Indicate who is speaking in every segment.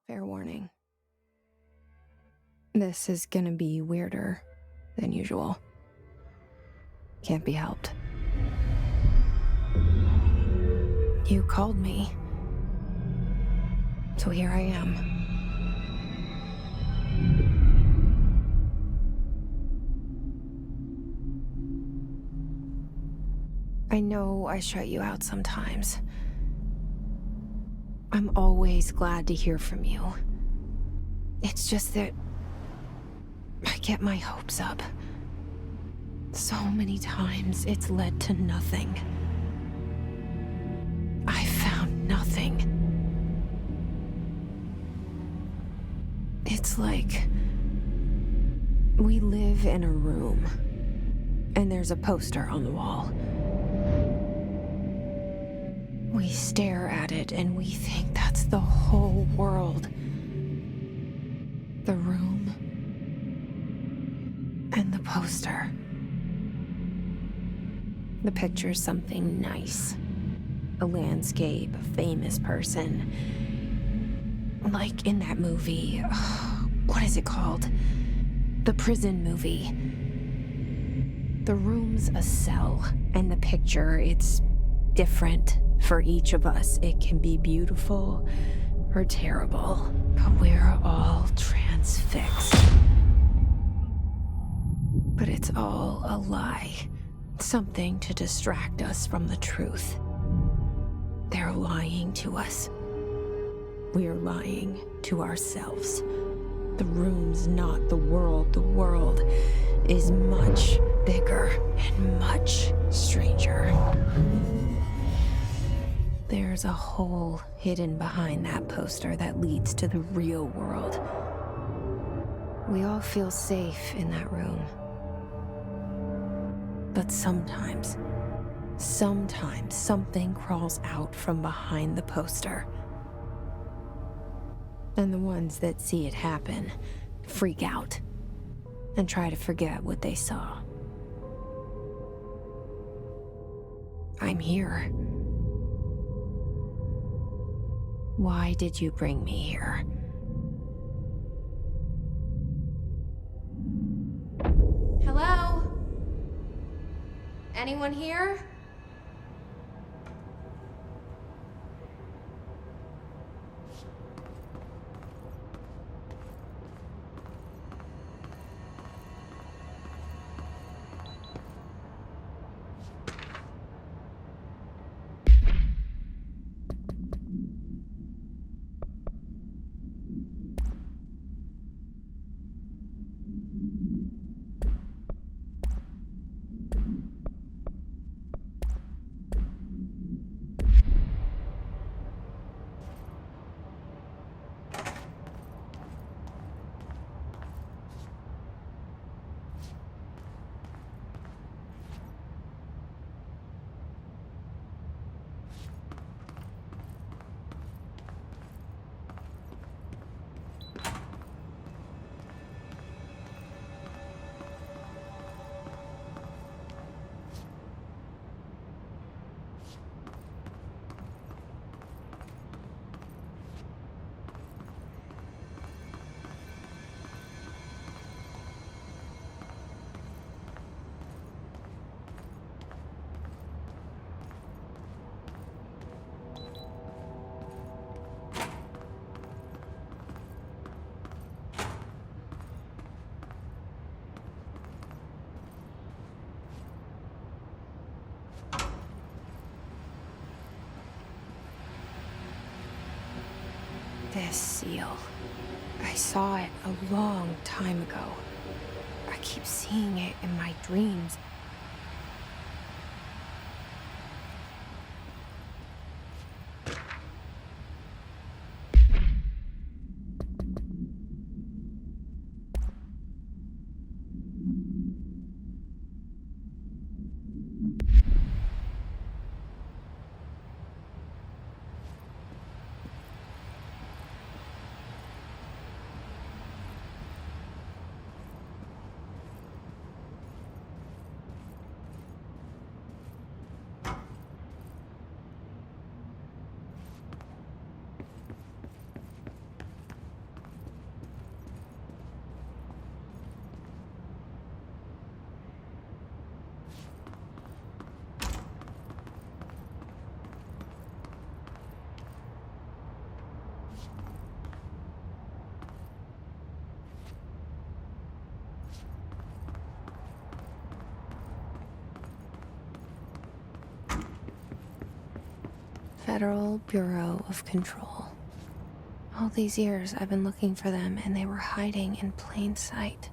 Speaker 1: Fair warning. This is gonna be weirder than usual. Can't be helped. You called me. So here I am. I know I shut you out sometimes. I'm always glad to hear from you. It's just that I get my hopes up. So many times it's led to nothing. I found nothing. It's like we live in a room, and there's a poster on the wall. We stare at it and we think that's the whole world. The room and the poster. The picture's something nice. A landscape, a famous person. Like in that movie, what is it called? The prison movie. The room's a cell, and the picture, it's different for each of us. It can be beautiful or terrible, but we're all transfixed. But it's all a lie. Something to distract us from the truth. They're lying to us. We're lying to ourselves. The room's not the world. The world is much bigger and much stranger. There's a hole hidden behind that poster that leads to the real world. We all feel safe in that room. But sometimes something crawls out from behind the poster. And the ones that see it happen freak out and try to forget what they saw. I'm here. Why did you bring me here? Hello? Anyone here? This seal. I saw it a long time ago. I keep seeing it in my dreams. Federal Bureau of Control. All these years I've been looking for them, and they were hiding in plain sight.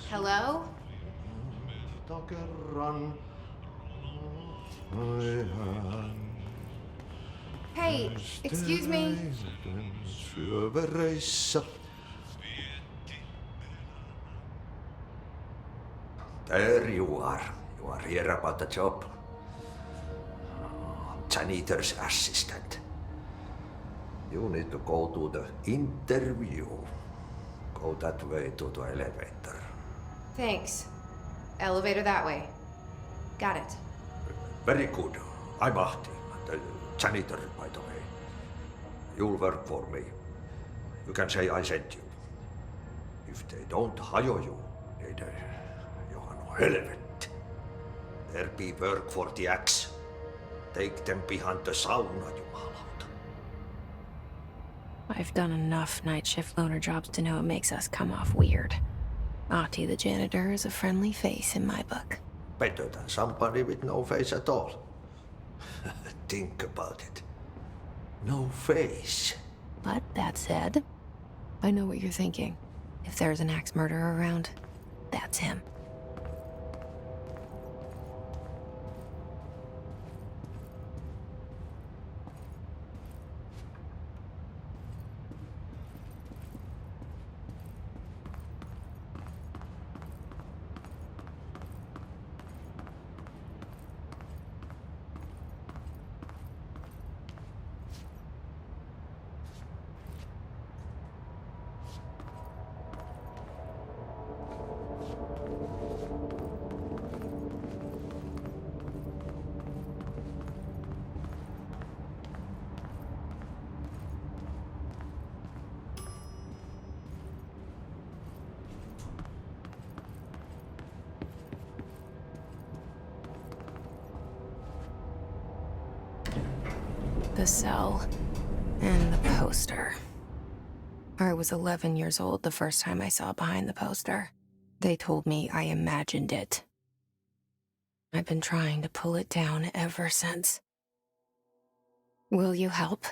Speaker 2: Hello? Hey, excuse me.
Speaker 3: There you are. You are here about the job. Janitor's assistant. You need to go to the interview. Go that way to the elevator.
Speaker 2: Thanks. Elevator that way. Got it.
Speaker 3: Very good. I'm Ahti, the janitor, by the way. You'll work for me. You can say I sent you. If they don't hire you, then you are no helvet. There be work for the axe. Take them behind the sauna, jumalauta.
Speaker 1: I've done enough night shift loner jobs to know it makes us come off weird. Ahti the janitor is a friendly face in my book.
Speaker 3: Better than somebody with no face at all. Think about it. No face.
Speaker 1: But that said, I know what you're thinking. If there's an axe murderer around, that's him. The cell and the poster. I was 11 years old the first time I saw behind the poster. They told me I imagined it. I've been trying to pull it down ever since. Will you help?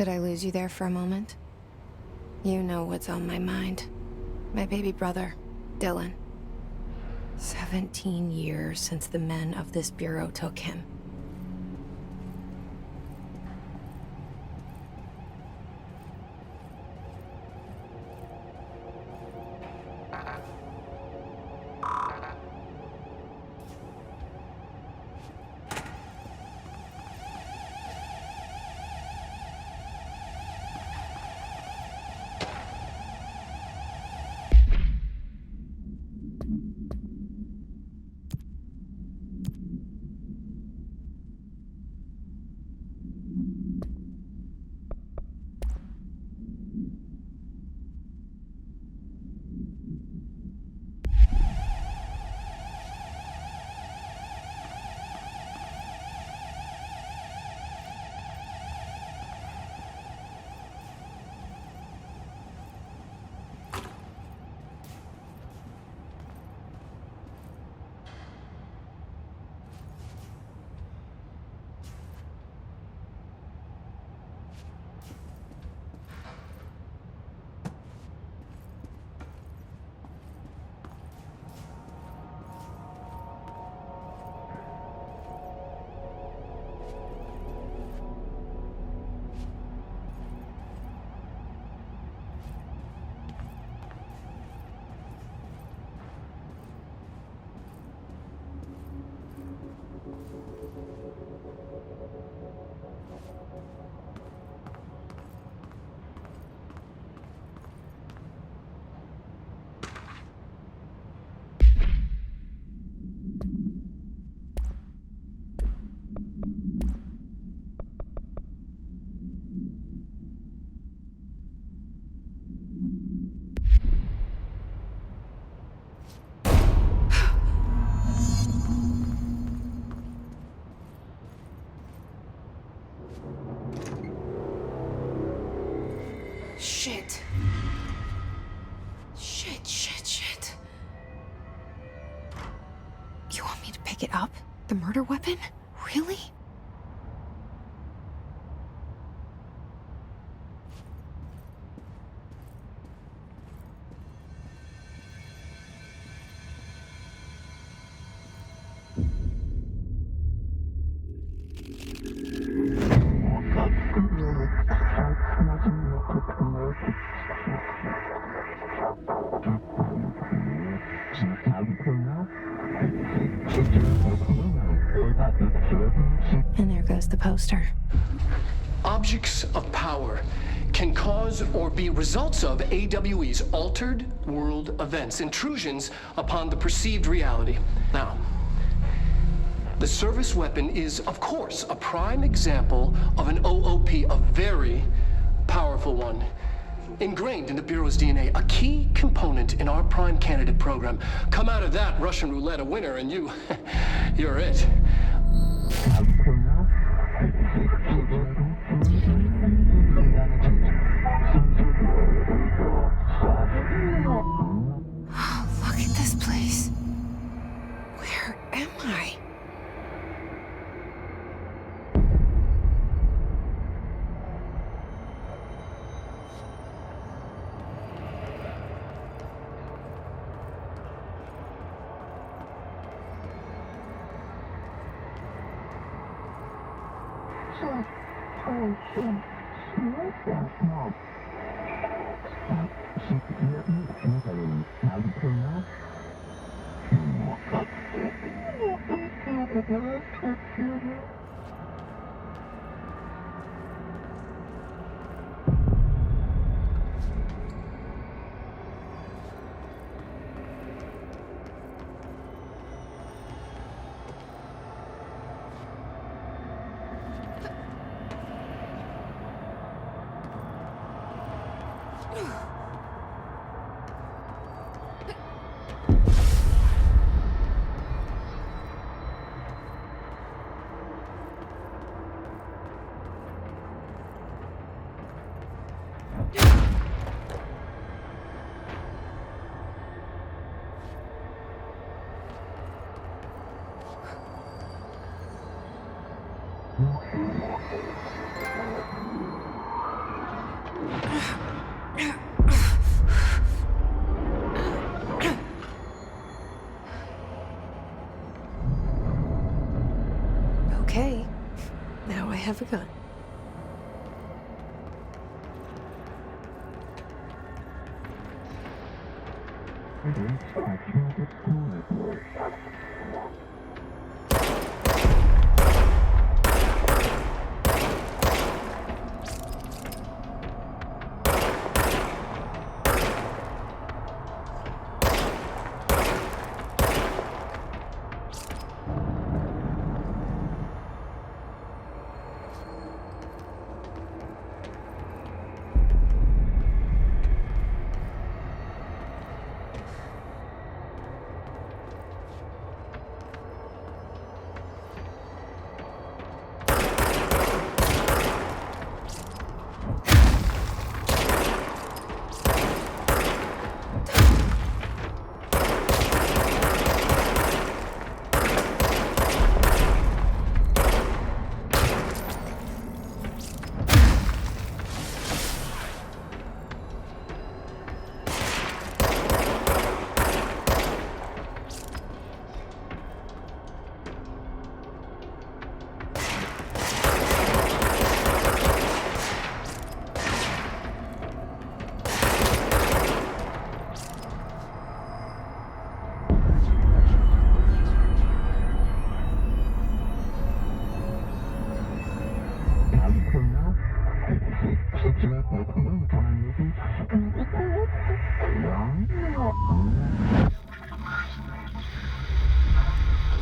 Speaker 1: Did I lose you there for a moment? You know what's on my mind. My baby brother, Dylan. 17 years since the men of this bureau took him. Shit. Shit. You want me to pick it up? The murder weapon? Really? And there goes the poster.
Speaker 4: Objects of power can cause or be results of AWE's altered world events, intrusions upon the perceived reality. Now, the service weapon is, of course, a prime example of an OOP, a very powerful one. Ingrained in the Bureau's DNA, a key component in our prime candidate program. Come out of that Russian roulette a winner and you're it.
Speaker 1: Look at this place. Where am I? have a gun.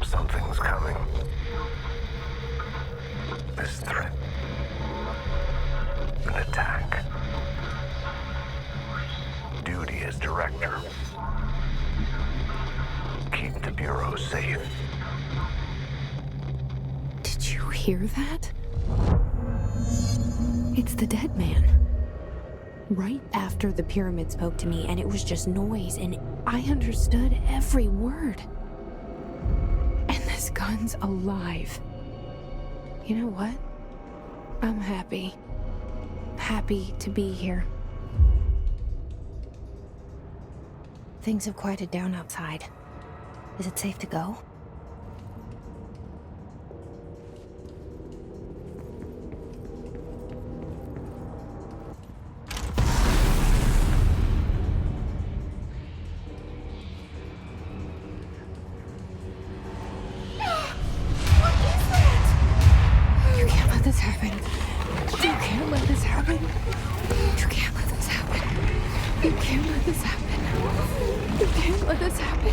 Speaker 5: Something's coming. This threat. An attack. Duty as director. Keep the Bureau safe.
Speaker 1: Did you hear that? It's the dead man. Right after the pyramid spoke to me, and it was just noise, and I understood every word. And this gun's alive. You know what? I'm happy. Happy to be here. Things have quieted down outside. Is it safe to go? You can't let this happen. You can't let this happen. You can't let this happen. You can't let this happen. You can't let this happen.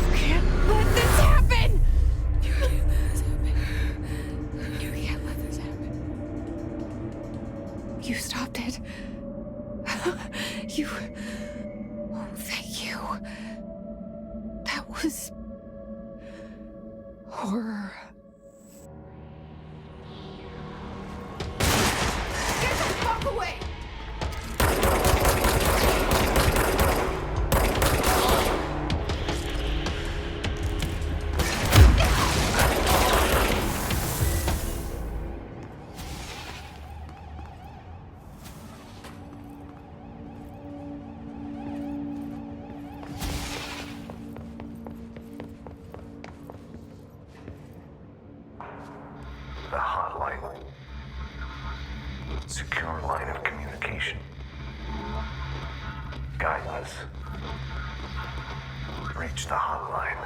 Speaker 1: You can't let this happen. You can't let this happen. You can't let this happen. You stopped it. You. Oh, thank you. That was horror.
Speaker 2: Get the fuck away!
Speaker 5: The hotline. Secure line of communication. Guidance. Reach the hotline.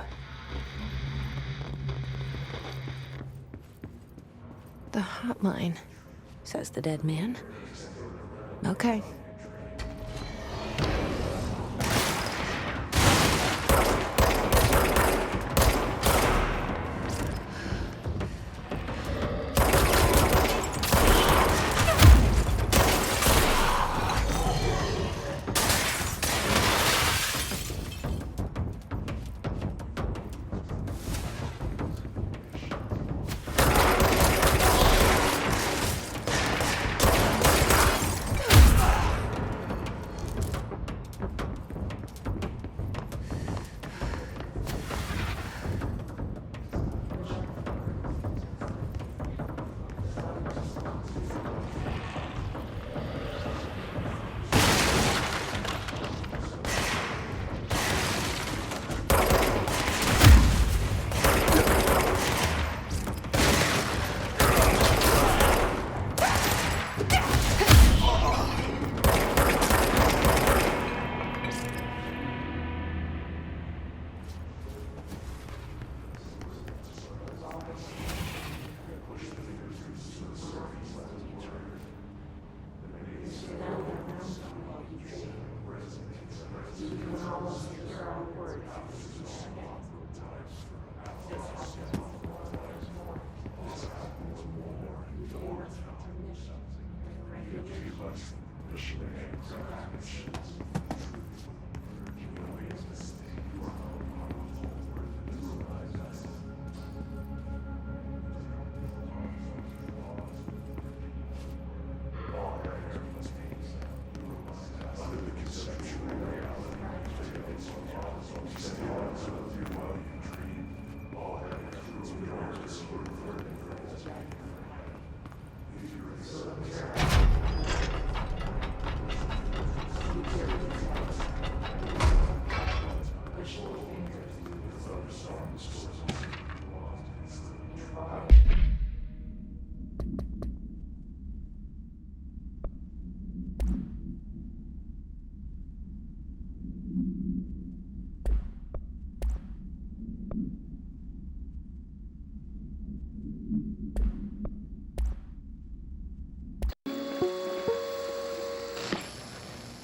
Speaker 1: The hotline, says the dead man. Okay.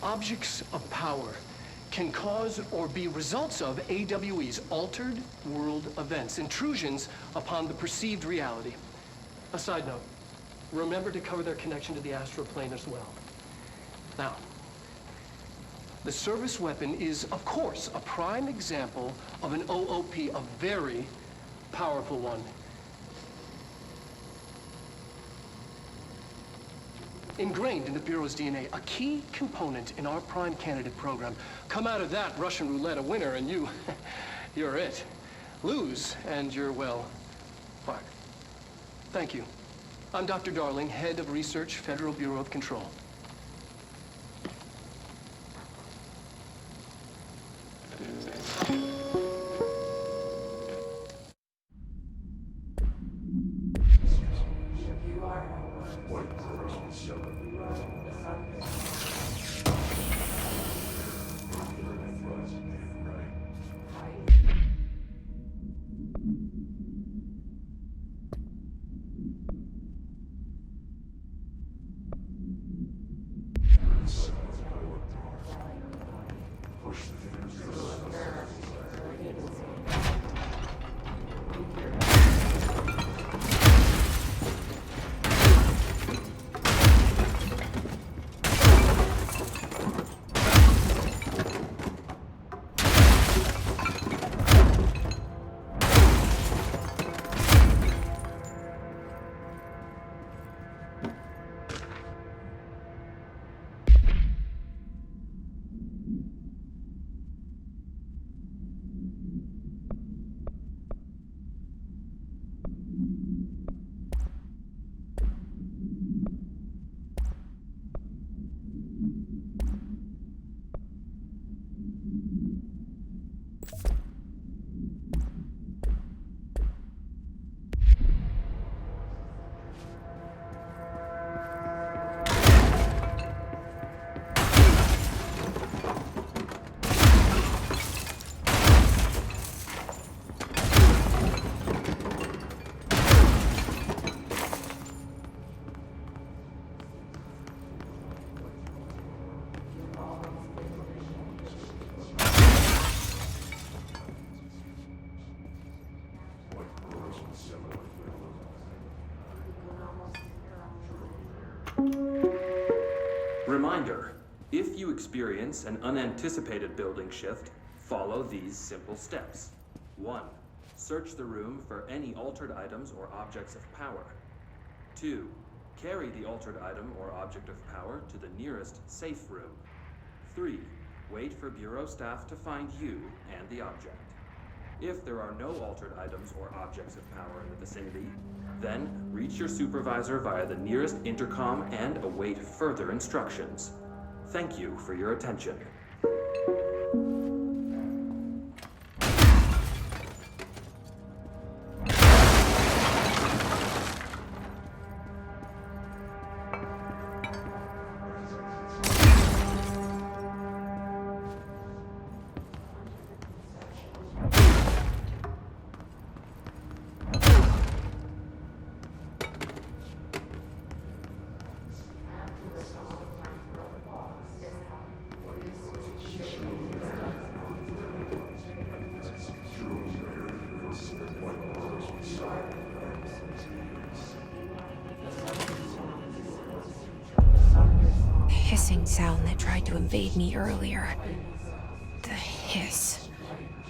Speaker 4: Objects of power can cause or be results of AWE's altered world events, intrusions upon the perceived reality. A side note, remember to cover their connection to the astral plane as well. Now, the service weapon is, of course, a prime example of an OOP, a very powerful one. Ingrained in the Bureau's DNA, a key component in our prime candidate program. Come out of that Russian roulette a winner and you're it. Lose and you're, well, fucked. Thank you. I'm Dr. Darling, Head of Research, Federal Bureau of Control.
Speaker 6: Reminder, if you experience an unanticipated building shift, follow these simple steps. 1. Search the room for any altered items or objects of power. 2. Carry the altered item or object of power to the nearest safe room. 3. Wait for Bureau staff to find you and the object. If there are no altered items or objects of power in the vicinity, then reach your supervisor via the nearest intercom and await further instructions. Thank you for your attention.
Speaker 1: sound that tried to invade me earlier. The hiss,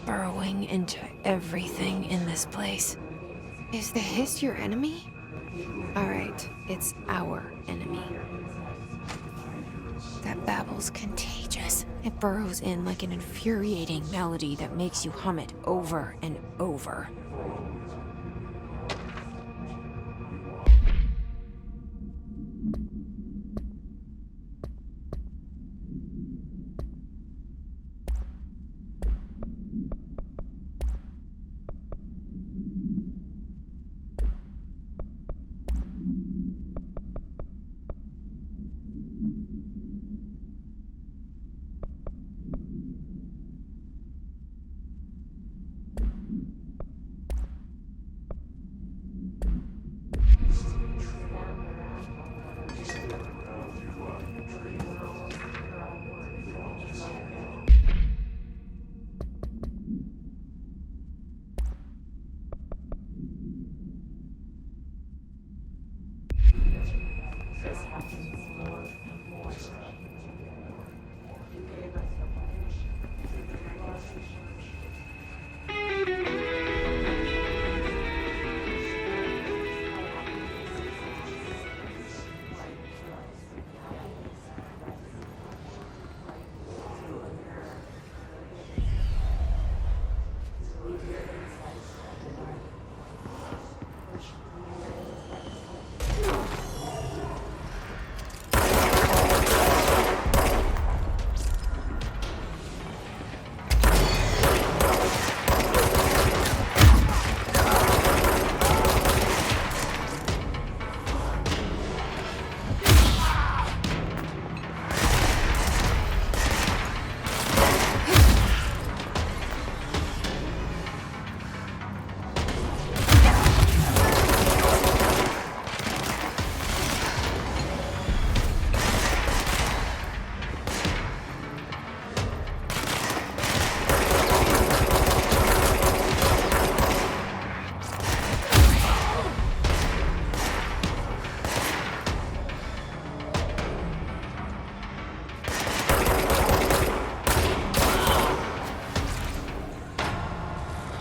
Speaker 1: burrowing into everything in this place. Is the hiss your enemy? Alright, it's our enemy. That babble's contagious. It burrows in like an infuriating melody that makes you hum it over and over.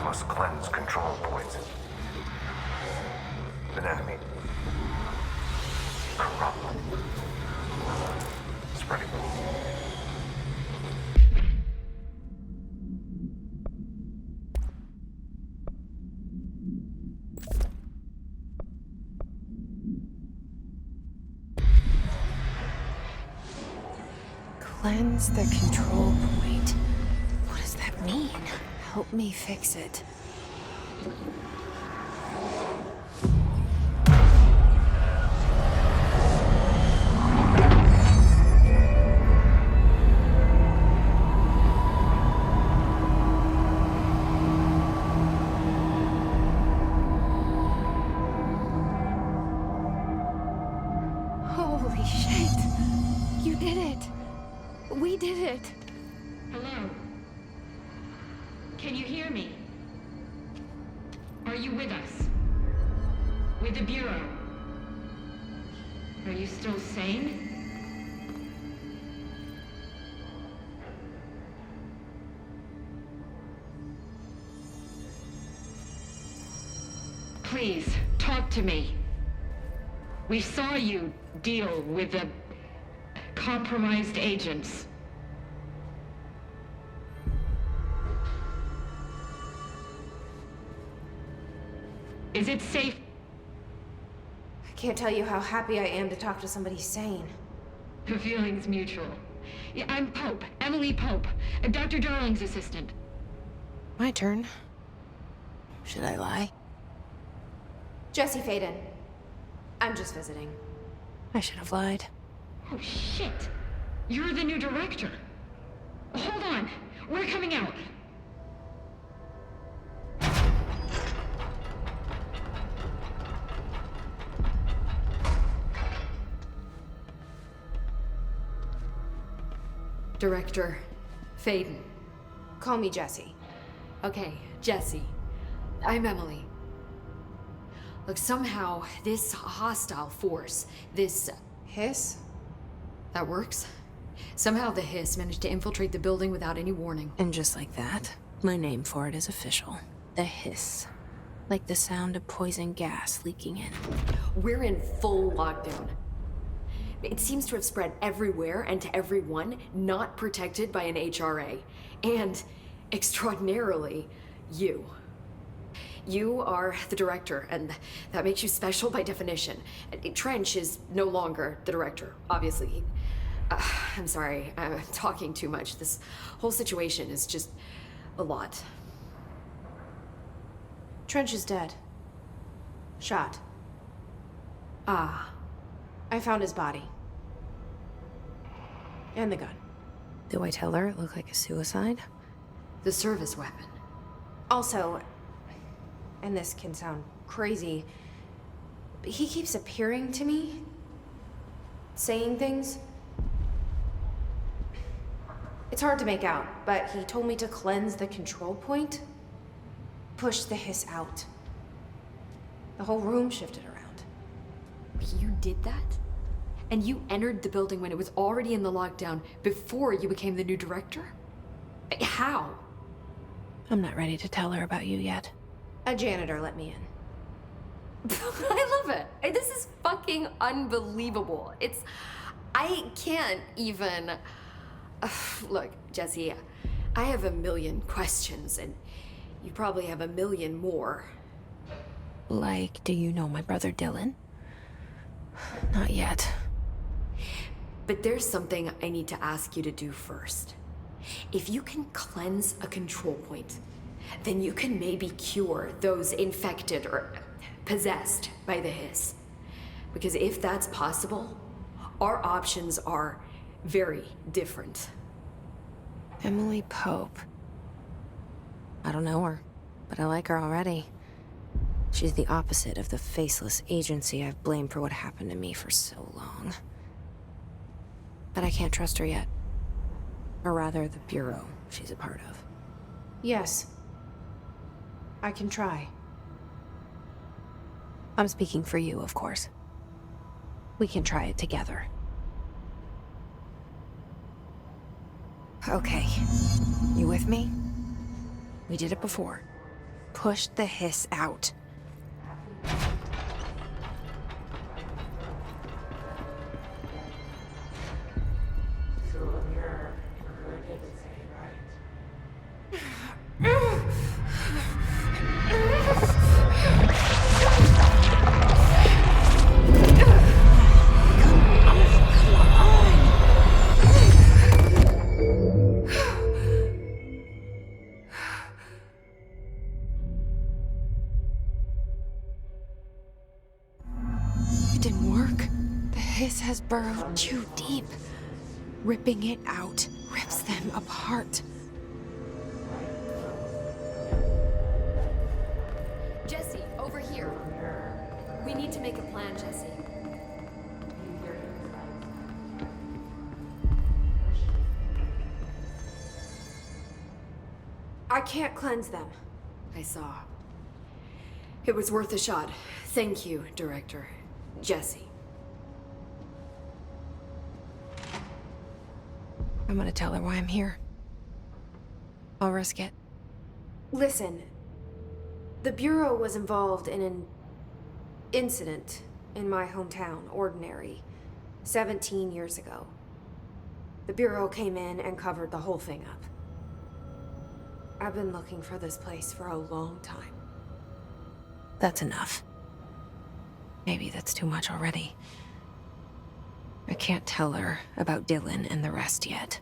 Speaker 5: Must cleanse control points. An enemy. Corrupt. Spreading.
Speaker 1: Cleanse the control point. What does that mean? Help me fix it. Holy shit! You did it! We did it!
Speaker 7: Hello? Can you hear me? Are you with us? With the Bureau? Are you still sane? Please, talk to me. We saw you deal with the compromised agents. Is it safe?
Speaker 1: I can't tell you how happy I am to talk to somebody sane.
Speaker 7: The feeling's mutual. Yeah, I'm Pope, Emily Pope, Dr. Darling's assistant.
Speaker 1: My turn. Should I lie?
Speaker 2: Jesse Faden. I'm just visiting.
Speaker 1: I should have lied.
Speaker 7: Oh, shit. You're the new director. Hold on. We're coming out.
Speaker 2: Director Faden.
Speaker 1: Call me Jesse.
Speaker 2: Okay, Jesse. I'm Emily. Look, somehow this hostile force, this
Speaker 1: Hiss?
Speaker 2: that works. Somehow the Hiss managed to infiltrate the building without any warning.
Speaker 1: And just like that, my name for it is official. The hiss. Like the sound of poison gas leaking in.
Speaker 2: We're in full lockdown. It seems to have spread everywhere and to everyone not protected by an HRA. And, extraordinarily, you. You are the director, and that makes you special by definition. Trench is no longer the director, obviously. I'm sorry, I'm talking too much. This whole situation is just a lot.
Speaker 1: Trench is dead. Shot.
Speaker 2: Ah.
Speaker 1: I found his body. And the gun. Do I tell her it looked like a suicide?
Speaker 2: The service weapon.
Speaker 1: Also, and this can sound crazy, but he keeps appearing to me, saying things. It's hard to make out, but he told me to cleanse the control point, push the hiss out. The whole room shifted around.
Speaker 2: You did that? And you entered the building when it was already in the lockdown before you became the new director? How?
Speaker 1: I'm not ready to tell her about you yet. A janitor let me in.
Speaker 2: I love it. This is fucking unbelievable. I can't even... Look, Jesse, I have a million questions, and you probably have a million more.
Speaker 1: Like, do you know my brother Dylan? Not yet.
Speaker 2: But there's something I need to ask you to do first. If you can cleanse a control point, then you can maybe cure those infected or possessed by the hiss. Because if that's possible, our options are very different.
Speaker 1: Emily Pope. I don't know her, but I like her already. She's the opposite of the faceless agency I've blamed for what happened to me for so long. But I can't trust her yet. Or rather, the Bureau she's a part of. Yes. I can try. I'm speaking for you, of course. We can try it together. Okay. You with me? We did it before. Push the hiss out. It didn't work. The hiss has burrowed too deep. Ripping it out rips them apart.
Speaker 2: Jesse, over here. We need to make a plan, Jesse.
Speaker 1: I can't cleanse them.
Speaker 2: I saw. It was worth a shot. Thank you, Director. Jesse.
Speaker 1: I'm gonna tell her why I'm here. I'll risk it. Listen, the Bureau was involved in an incident in my hometown, Ordinary, 17 years ago. The Bureau came in and covered the whole thing up. I've been looking for this place for a long time. That's enough. Maybe that's too much already. I can't tell her about Dylan and the rest yet.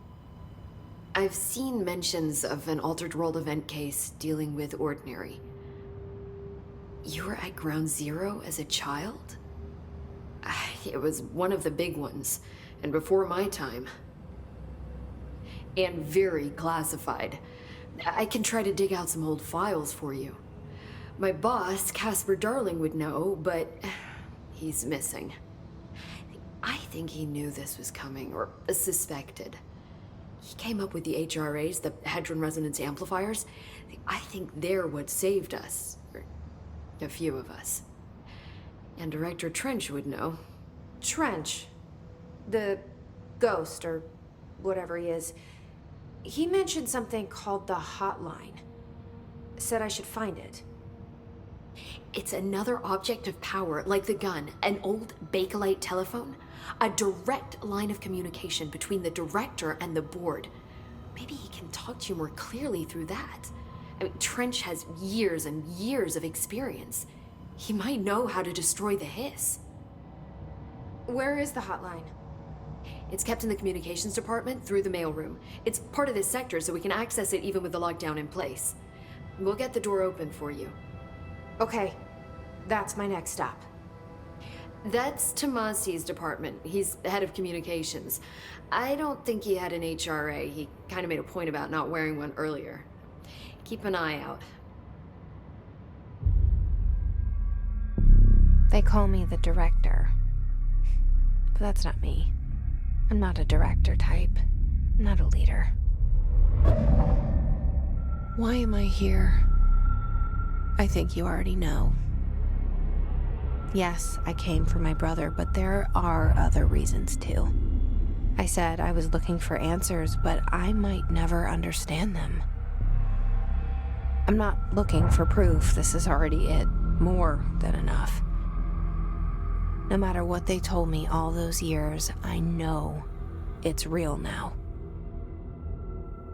Speaker 2: I've seen mentions of an Altered World event case dealing with Ordinary. You were at Ground Zero as a child? It was one of the big ones, and before my time. And very classified. I can try to dig out some old files for you. My boss, Casper Darling, would know, but he's missing. I think he knew this was coming, or suspected. He came up with the HRAs, the Hadron Resonance Amplifiers. I think they're what saved us. Or a few of us. And Director Trench would know.
Speaker 1: Trench? The ghost, or whatever he is, he mentioned something called the hotline. Said I should find it.
Speaker 2: It's another object of power, like the gun, an old Bakelite telephone. A direct line of communication between the director and the board. Maybe he can talk to you more clearly through that. I mean, Trench has years and years of experience. He might know how to destroy the hiss.
Speaker 1: Where is the hotline?
Speaker 2: It's kept in the communications department through the mailroom. It's part of this sector, so we can access it even with the lockdown in place. We'll get the door open for you.
Speaker 1: Okay, that's my next stop.
Speaker 2: That's Tomasi's department. He's the head of communications. I don't think he had an HRA. He kind of made a point about not wearing one earlier. Keep an eye out.
Speaker 1: They call me the director. But that's not me. I'm not a director type. I'm not a leader. Why am I here? I think you already know. Yes, I came for my brother, but there are other reasons too. I said I was looking for answers, but I might never understand them. I'm not looking for proof. This is already it. More than enough. No matter what they told me all those years, I know it's real now.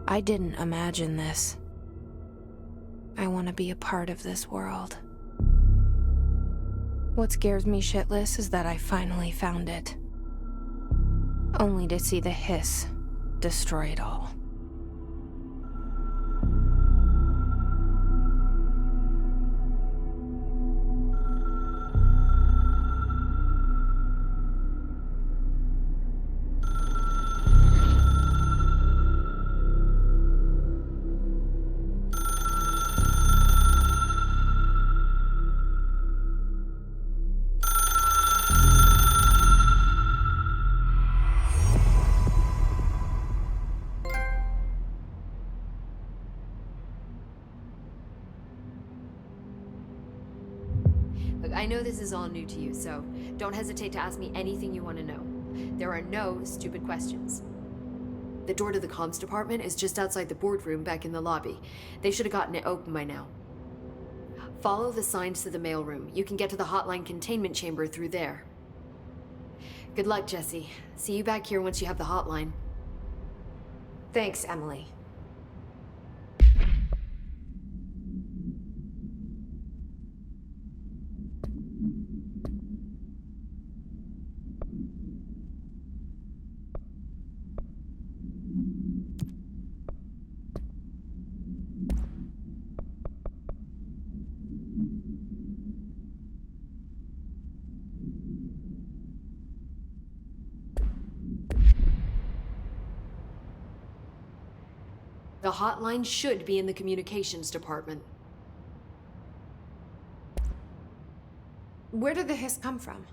Speaker 1: I didn't imagine this. I want to be a part of this world. What scares me shitless is that I finally found it. Only to see the hiss destroy it all.
Speaker 2: Look, I know this is all new to you, so don't hesitate to ask me anything you want to know. There are no stupid questions. The door to the comms department is just outside the boardroom back in the lobby. They should have gotten it open by now. Follow the signs to the mailroom. You can get to the hotline containment chamber through there. Good luck, Jesse. See you back here once you have the hotline.
Speaker 1: Thanks, Emily.
Speaker 2: The hotline should be in the communications department.
Speaker 1: Where did the hiss come from?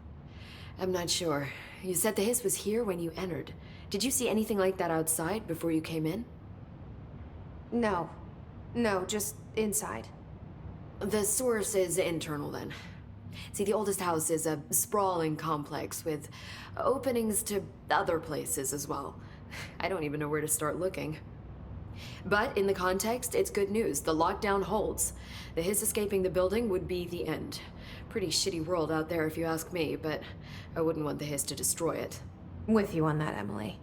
Speaker 2: I'm not sure. You said the hiss was here when you entered. Did you see anything like that outside before you came in?
Speaker 1: No. No, just inside.
Speaker 2: The source is internal then. See, the oldest house is a sprawling complex with openings to other places as well. I don't even know where to start looking. But in the context, it's good news. The lockdown holds. The hiss escaping the building would be the end. Pretty shitty world out there if you ask me, but I wouldn't want the hiss to destroy it.
Speaker 1: With you on that, Emily.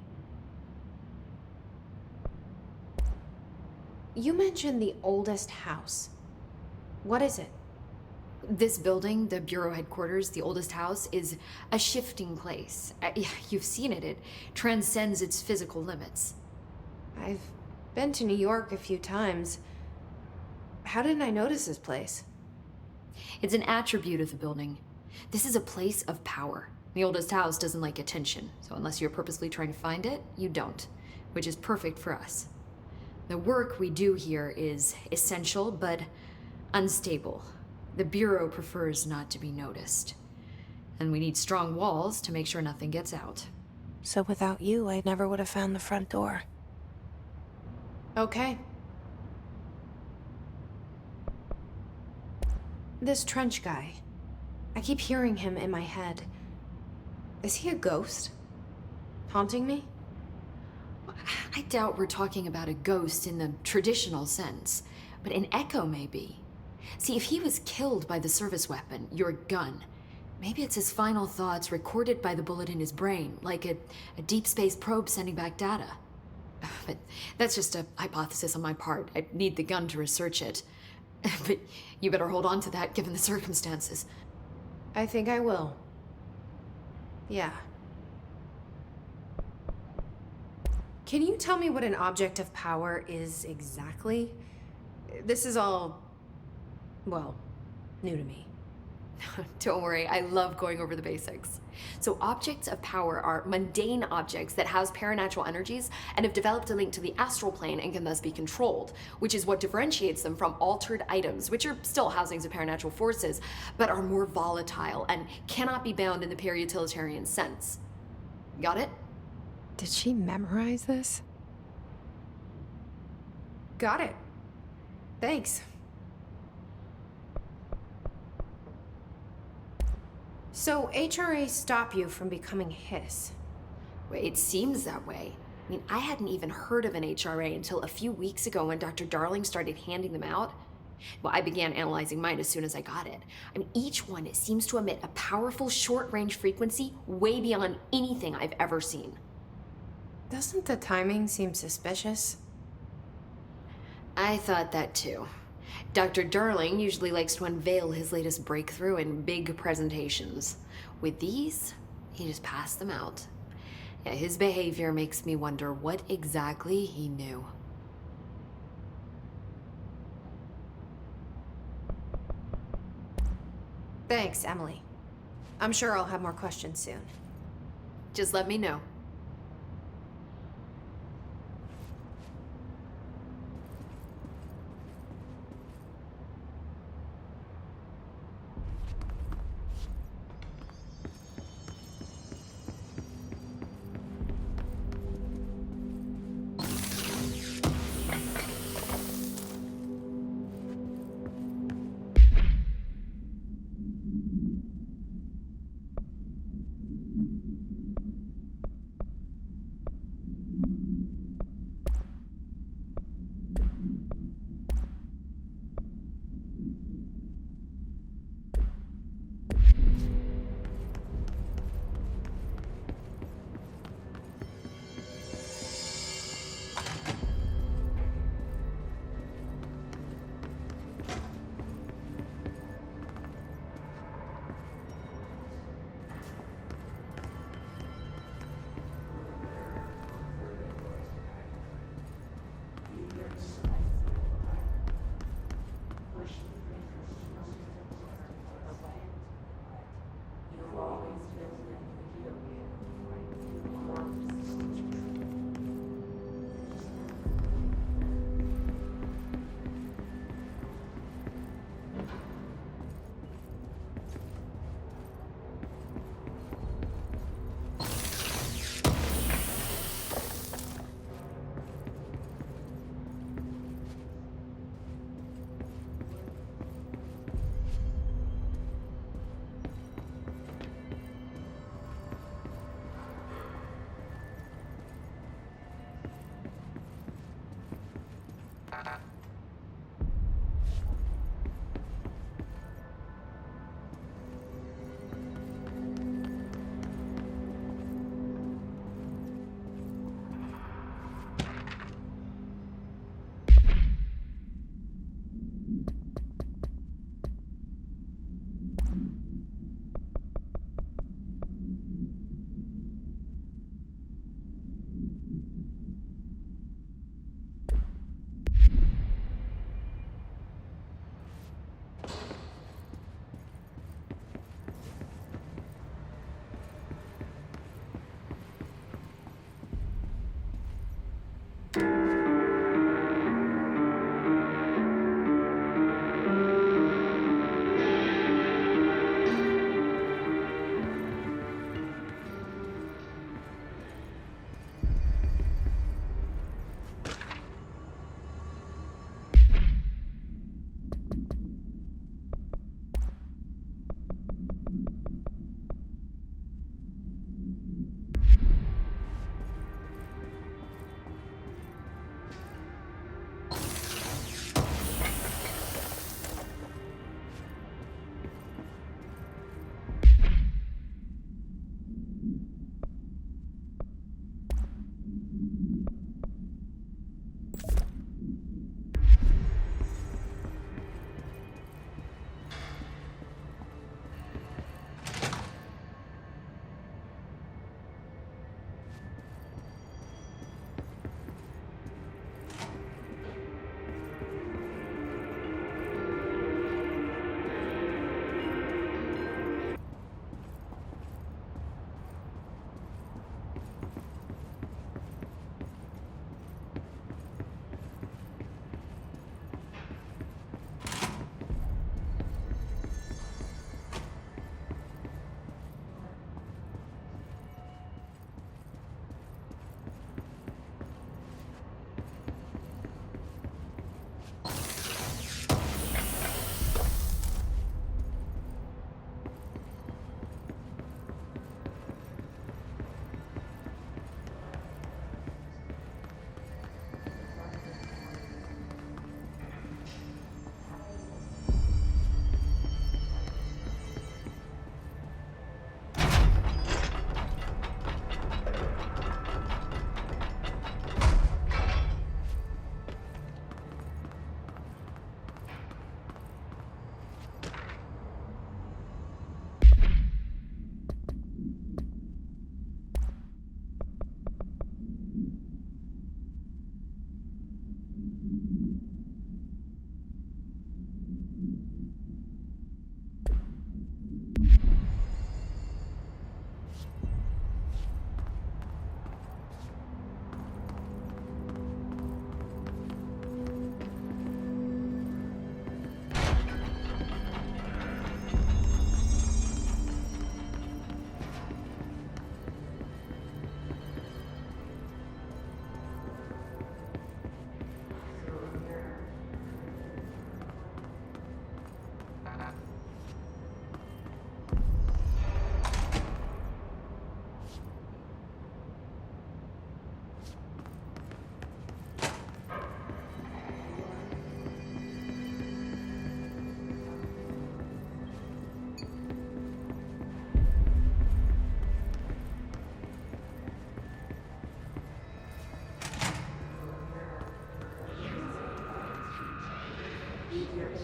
Speaker 1: You mentioned the oldest house. What is it?
Speaker 2: This building, the Bureau headquarters, the oldest house, is a shifting place. You've seen it. It transcends its physical limits.
Speaker 1: I've been to New York a few times. How didn't I notice this place?
Speaker 2: It's an attribute of the building. This is a place of power. The oldest house doesn't like attention, so unless you're purposely trying to find it, you don't, which is perfect for us. The work we do here is essential, but unstable. The Bureau prefers not to be noticed. And we need strong walls to make sure nothing gets out.
Speaker 1: So without you, I never would have found the front door. Okay. This Trench guy. I keep hearing him in my head. Is he a ghost? Haunting me?
Speaker 2: I doubt we're talking about a ghost in the traditional sense, but an echo maybe. See, if he was killed by the service weapon, your gun, maybe it's his final thoughts recorded by the bullet in his brain, like a deep space probe sending back data. But that's just a hypothesis on my part. I need the gun to research it. But you better hold on to that given the circumstances.
Speaker 1: I think I will. Yeah. Can you tell me what an object of power is exactly? This is all, well, new to me.
Speaker 2: Don't worry, I love going over the basics. So objects of power are mundane objects that house paranatural energies and have developed a link to the astral plane and can thus be controlled, which is what differentiates them from altered items, which are still housings of paranatural forces, but are more volatile and cannot be bound in the peri-utilitarian sense. Got it?
Speaker 1: Did she memorize this? Got it. Thanks. So HRA stop you from becoming Hiss?
Speaker 2: Well, it seems that way. I mean, I hadn't even heard of an HRA until a few weeks ago when Dr. Darling started handing them out. Well, I began analyzing mine as soon as I got it. I mean, each one seems to emit a powerful short-range frequency way beyond anything I've ever seen.
Speaker 1: Doesn't the timing seem suspicious?
Speaker 2: I thought that too. Dr. Darling usually likes to unveil his latest breakthrough in big presentations. With these, he just passed them out. Yeah, his behavior makes me wonder what exactly he knew.
Speaker 1: Thanks, Emily. I'm sure I'll have more questions soon.
Speaker 2: Just let me know.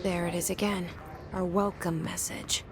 Speaker 1: There it is again. Our welcome message.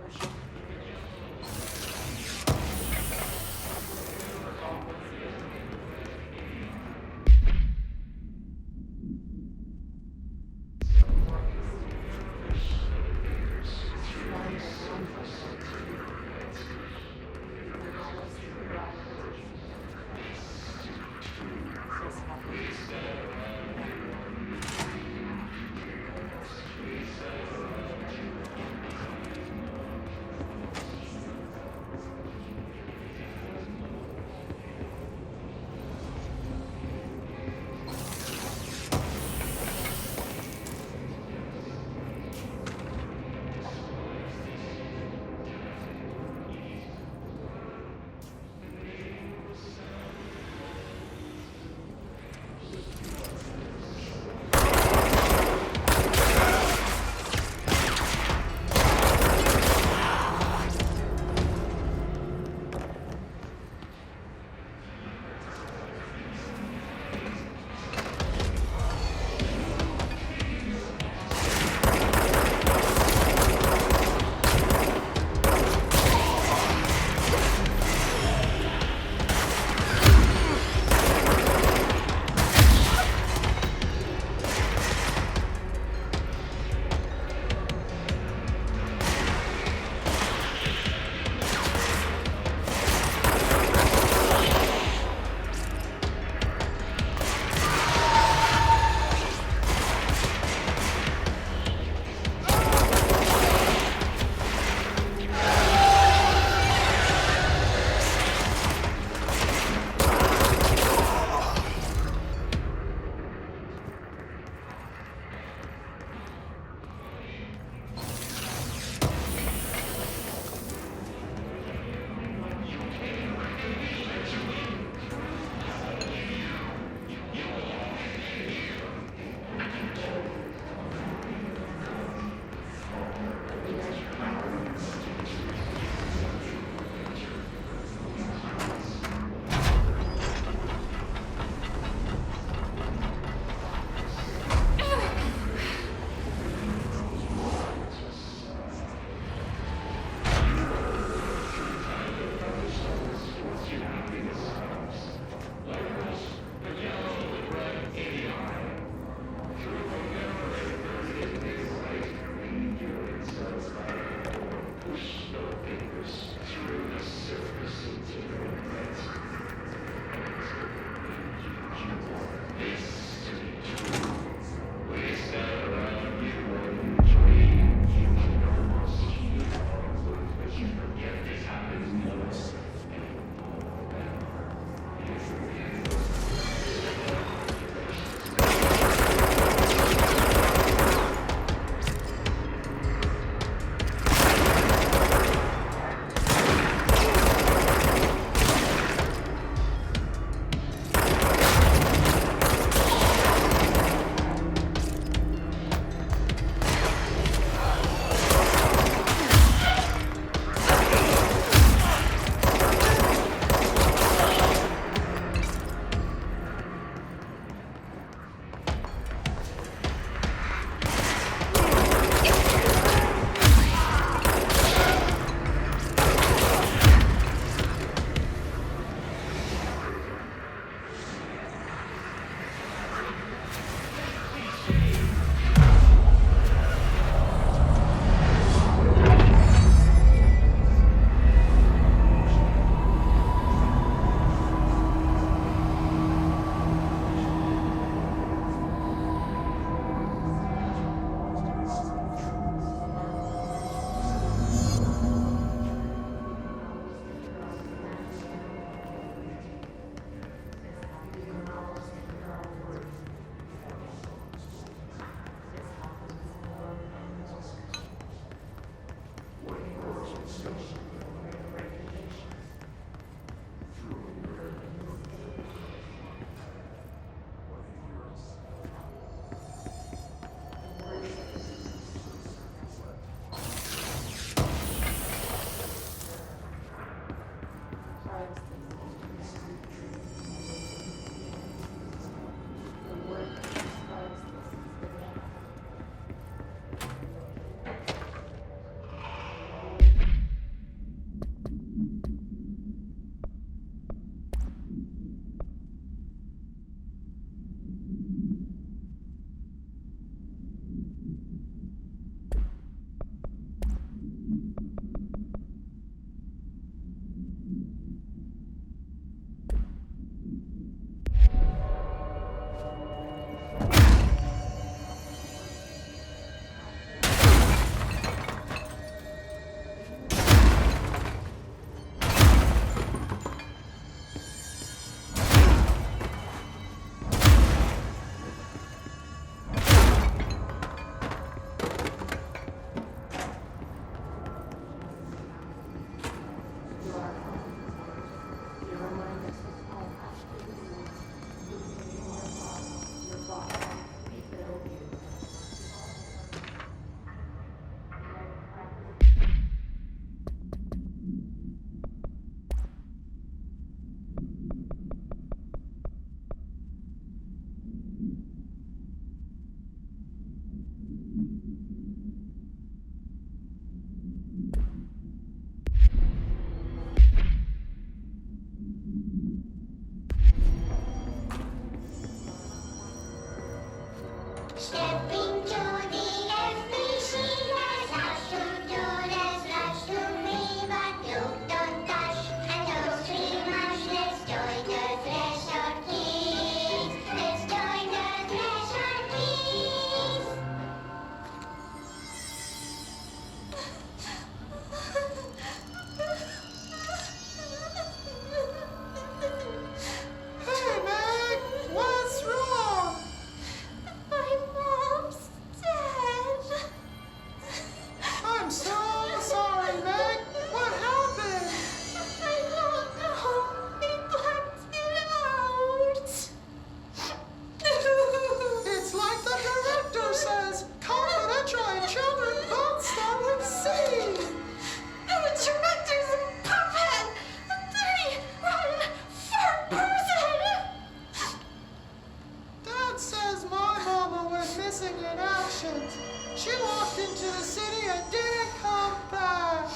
Speaker 8: into the city and didn't come back.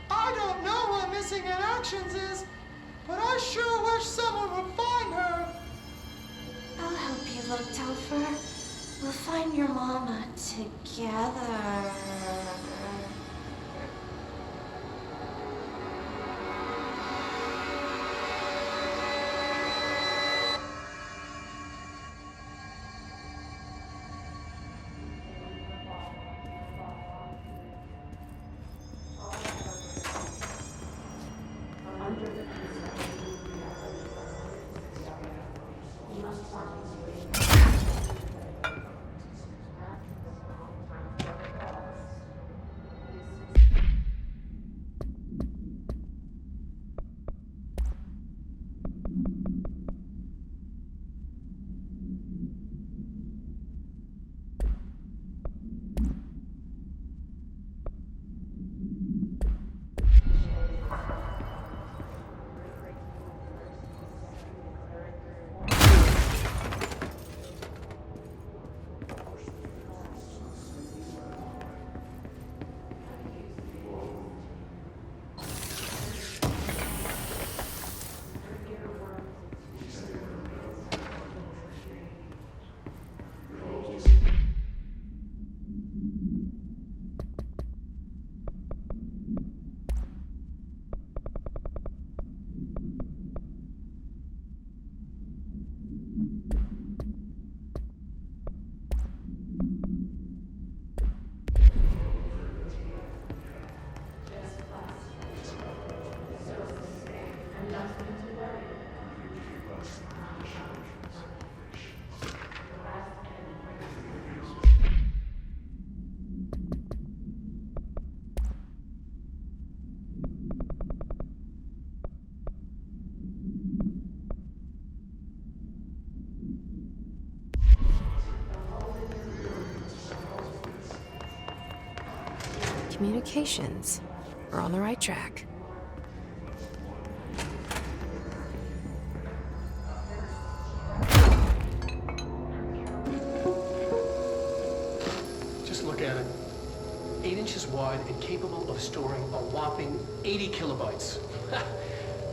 Speaker 8: I don't know what missing in actions is, but I sure wish someone would find her.
Speaker 9: I'll help you look, Topher. We'll find your mama together.
Speaker 1: Communications. We're on the right track.
Speaker 4: Just look at it. 8 inches wide and capable of storing a whopping 80 kilobytes.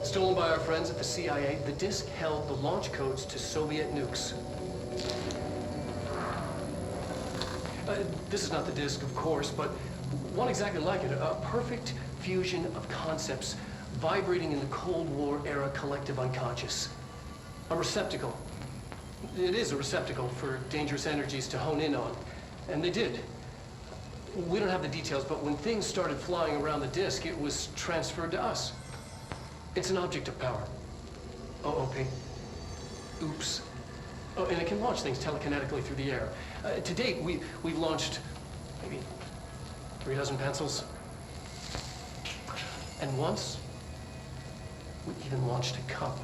Speaker 4: Stolen by our friends at the CIA, the disk held the launch codes to Soviet nukes. This is not the disk, of course, but one exactly like it. A perfect fusion of concepts vibrating in the Cold War era collective unconscious. A receptacle. It is a receptacle for dangerous energies to hone in on. And they did. We don't have the details, but when things started flying around the disk, it was transferred to us. It's an object of power. OOP. Oops. Oh, and it can launch things telekinetically through the air. To date, we've launched maybe 3 dozen pencils. And once, we even launched a cup.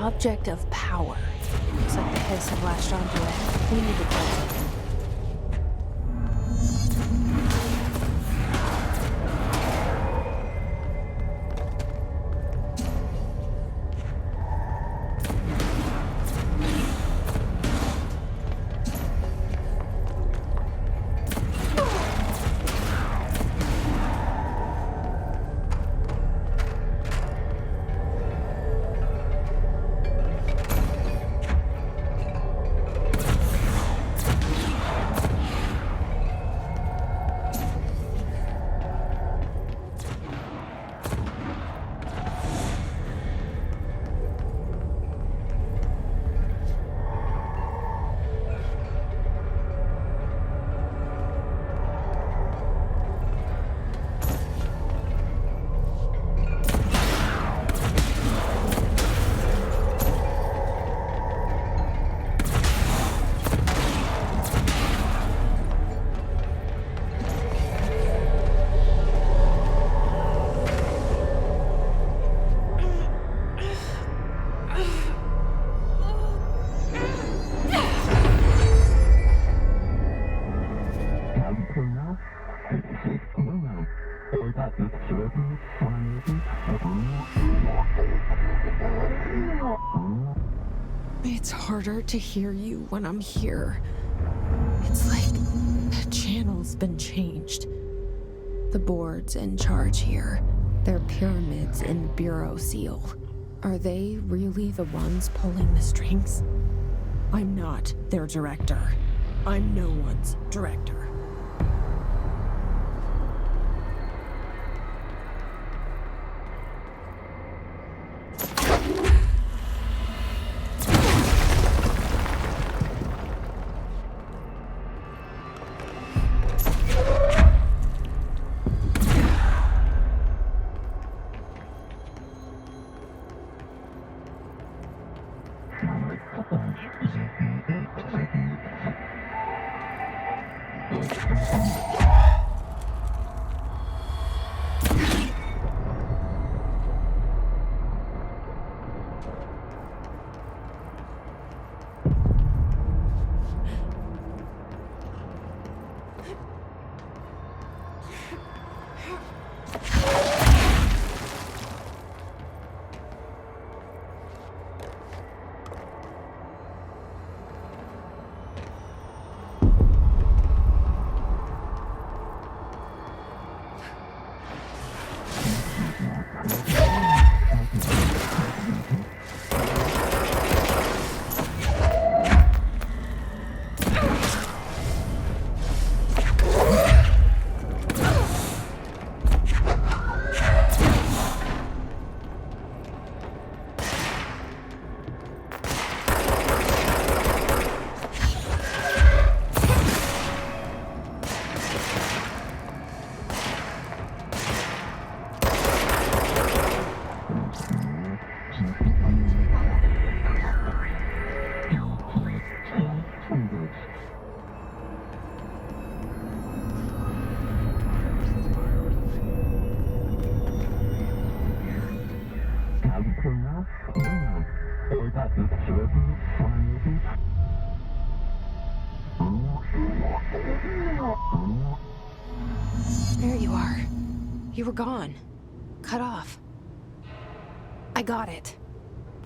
Speaker 1: object of power. Looks like the hiss have latched onto it. We need to close it. It's harder to hear you when I'm here. It's like the channel's been changed. The board's in charge here. They're pyramids in Bureau Seal. Are they really the ones pulling the strings? I'm not their director. I'm no one's director. There you are. You were gone. Cut off. I got it.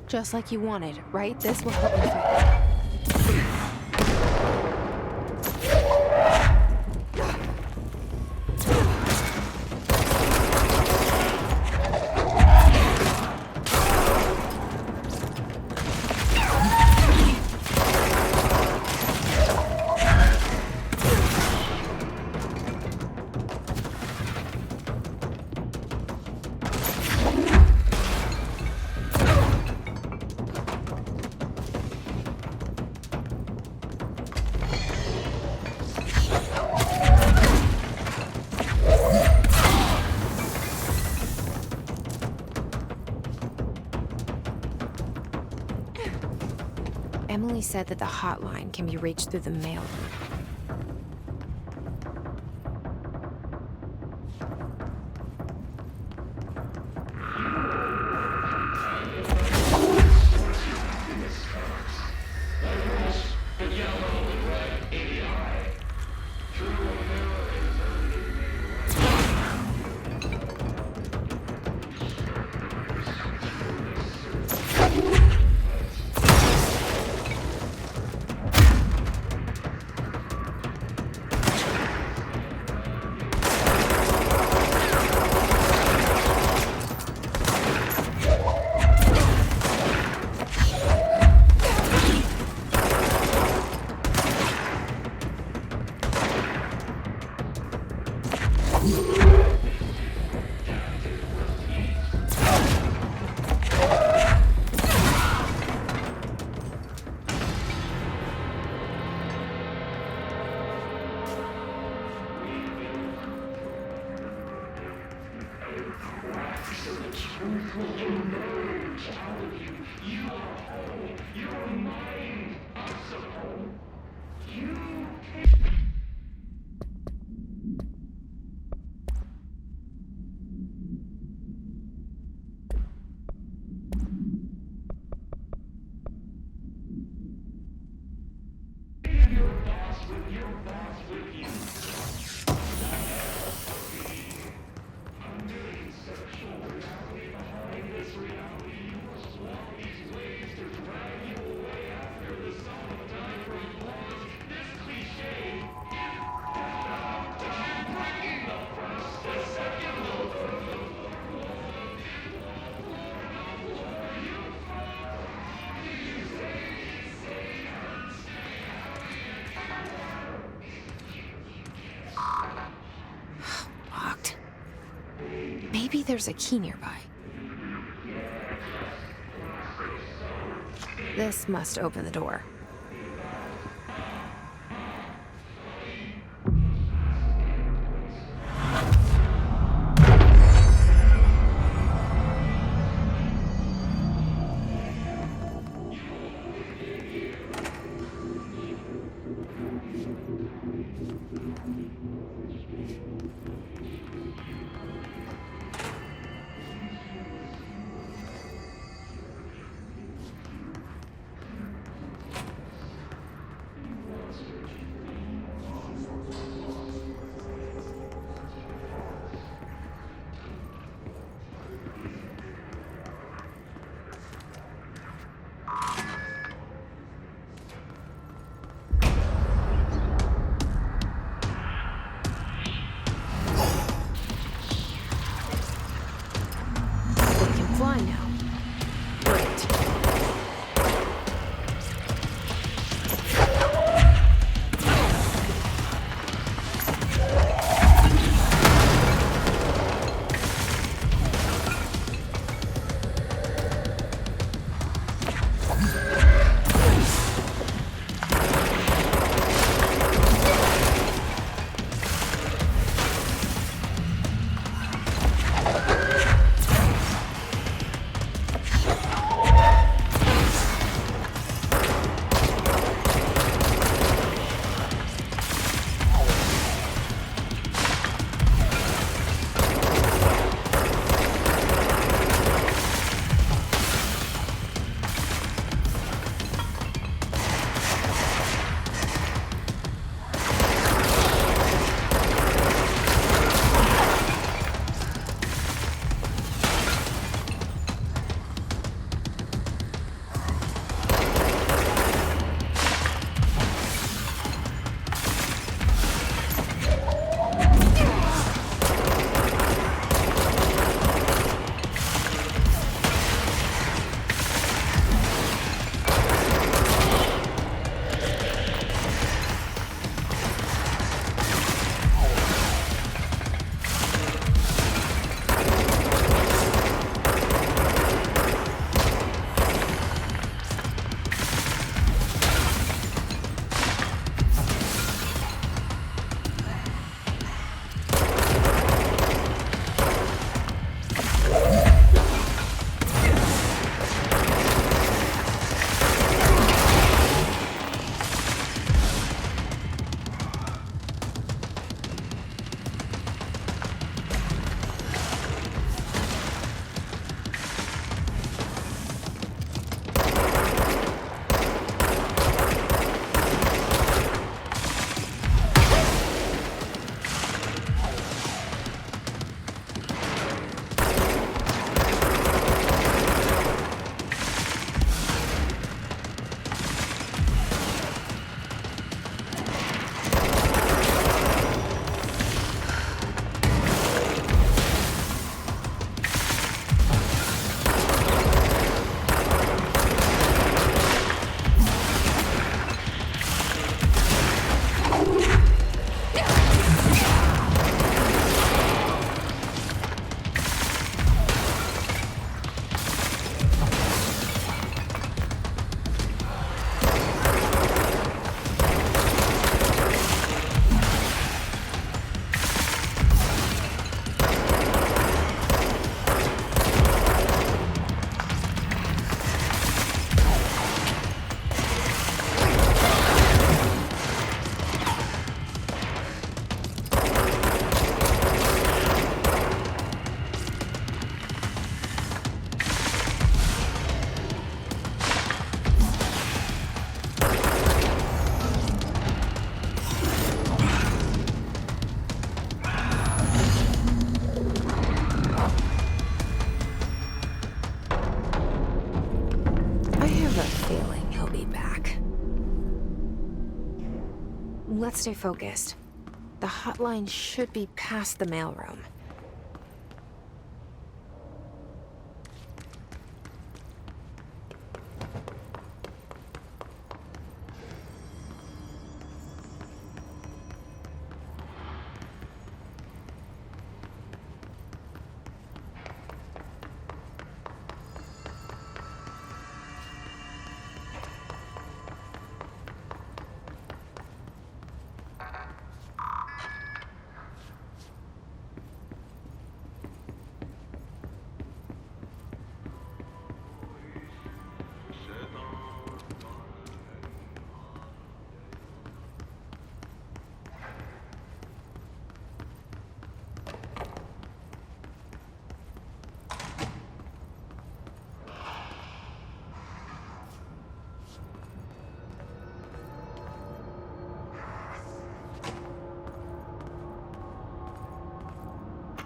Speaker 1: Just like you wanted, right? This will help me fight. Emily said that the hotline can be reached through the mail room. Locked. Maybe there's a key nearby. This must open the door. Let's stay focused. The hotline should be past the mailroom.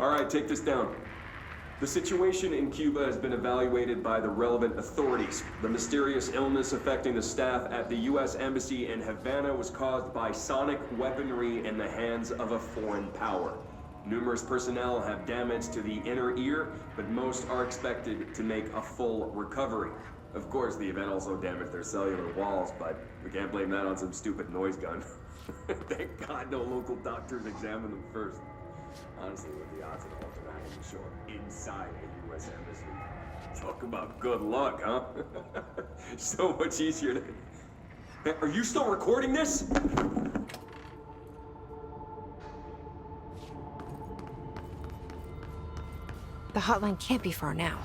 Speaker 6: All right, take this down. The situation in Cuba has been evaluated by the relevant authorities. The mysterious illness affecting the staff at the U.S. Embassy in Havana was caused by sonic weaponry in the hands of a foreign power. Numerous personnel have damage to the inner ear, but most are expected to make a full recovery. Of course, the event also damaged their cellular walls, but we can't blame that on some stupid noise gun. Thank God no local doctors examined them first. Honestly, what the odds of an altered atom show up inside a U.S. embassy? Talk about good luck, huh? So much easier to... Hey, are you still recording this?
Speaker 1: The hotline can't be far now.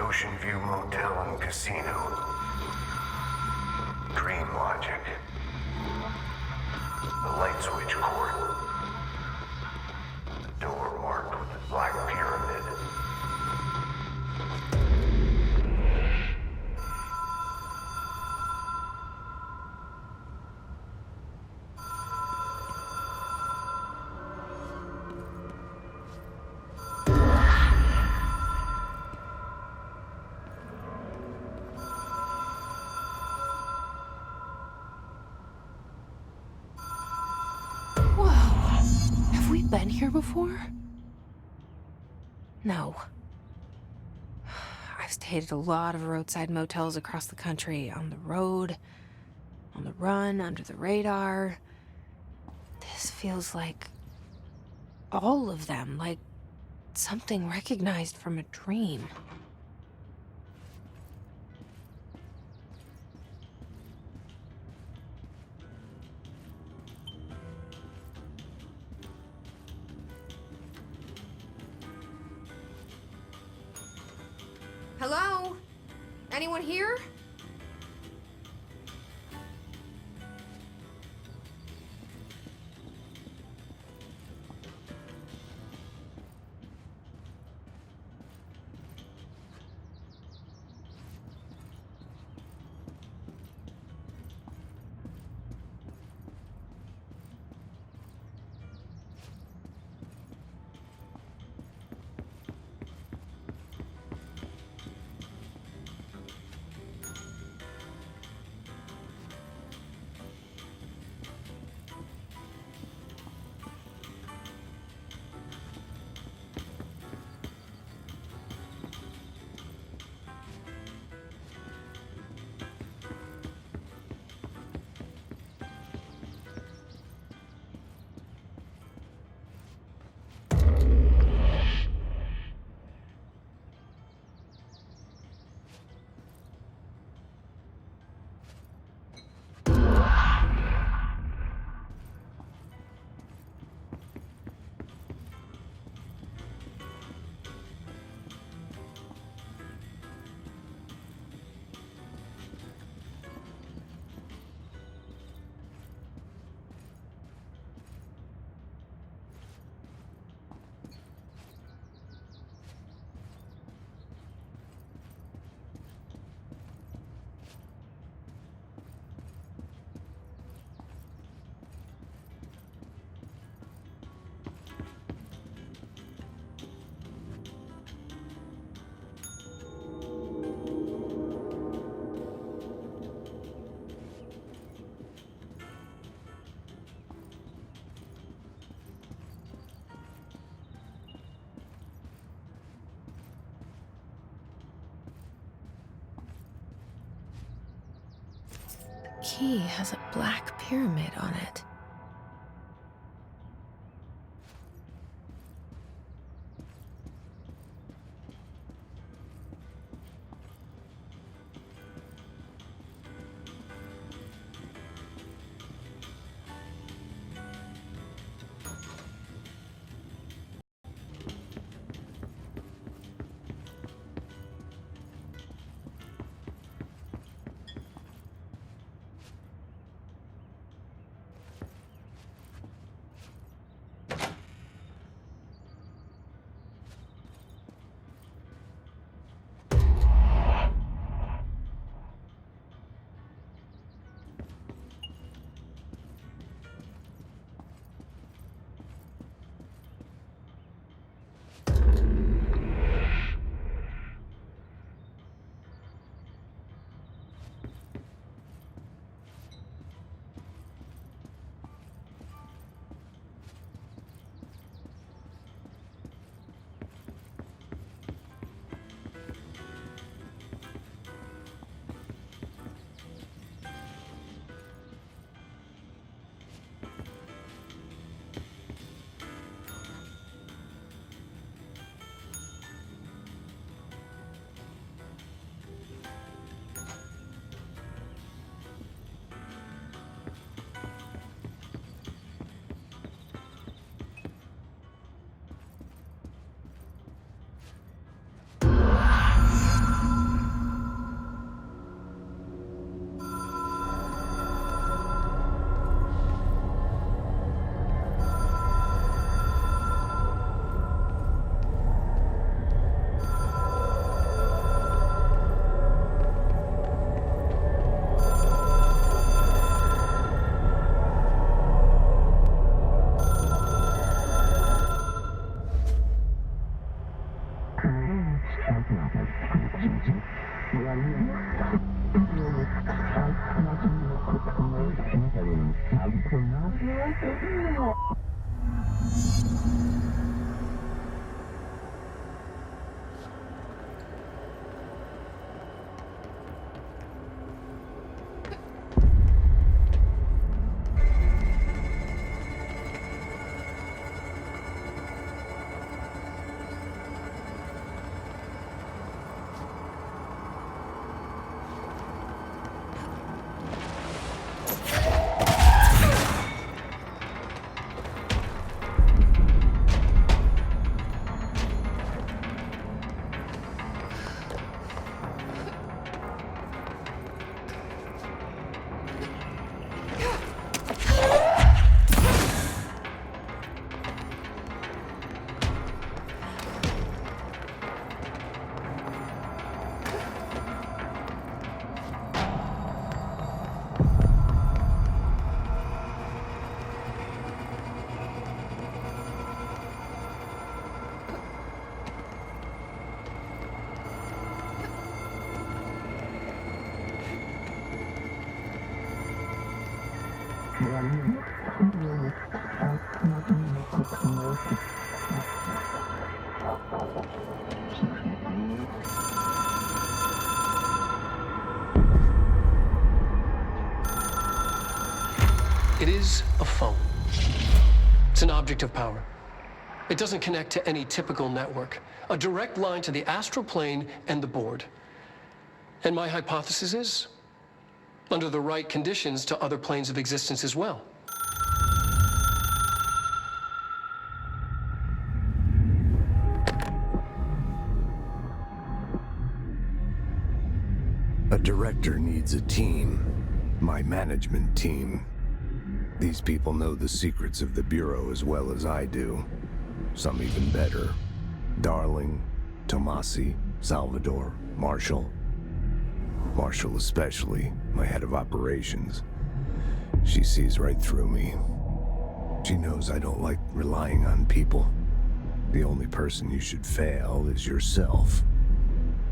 Speaker 5: Ocean View Motel and Casino. Dream Logic. The light switch cord. The door marked with the Black Pyramid.
Speaker 1: Been here before? No. I've stayed at a lot of roadside motels across the country, on the road, on the run, under the radar. This feels like all of them, like something recognized from a dream.
Speaker 10: Hello? Anyone here?
Speaker 1: key has a black pyramid on it.
Speaker 4: It is a phone. It's an object of power. It doesn't connect to any typical network. A direct line to the astral plane and the board. And my hypothesis is, under the right conditions, to other planes of existence as well.
Speaker 11: A director needs a team. My management team. These people know the secrets of the Bureau as well as I do. Some even better. Darling, Tomasi, Salvador, Marshall. Marshall especially, my head of operations. She sees right through me. She knows I don't like relying on people. The only person you should fail is yourself.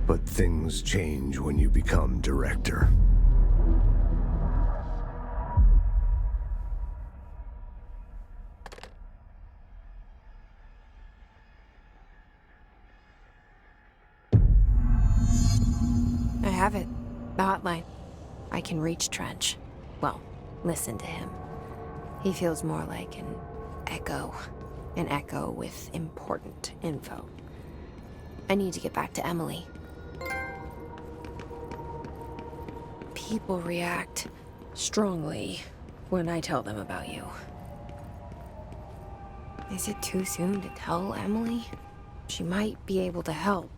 Speaker 11: But things change when you become director.
Speaker 1: I have it. The hotline. I can reach Trench. listen to him. He feels more like an echo with important info. I need to get back to Emily. People react strongly when I tell them about you. Is it too soon to tell Emily? She might be able to help.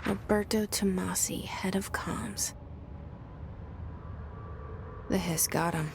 Speaker 1: Alberto Tomasi, head of comms. The hiss got him.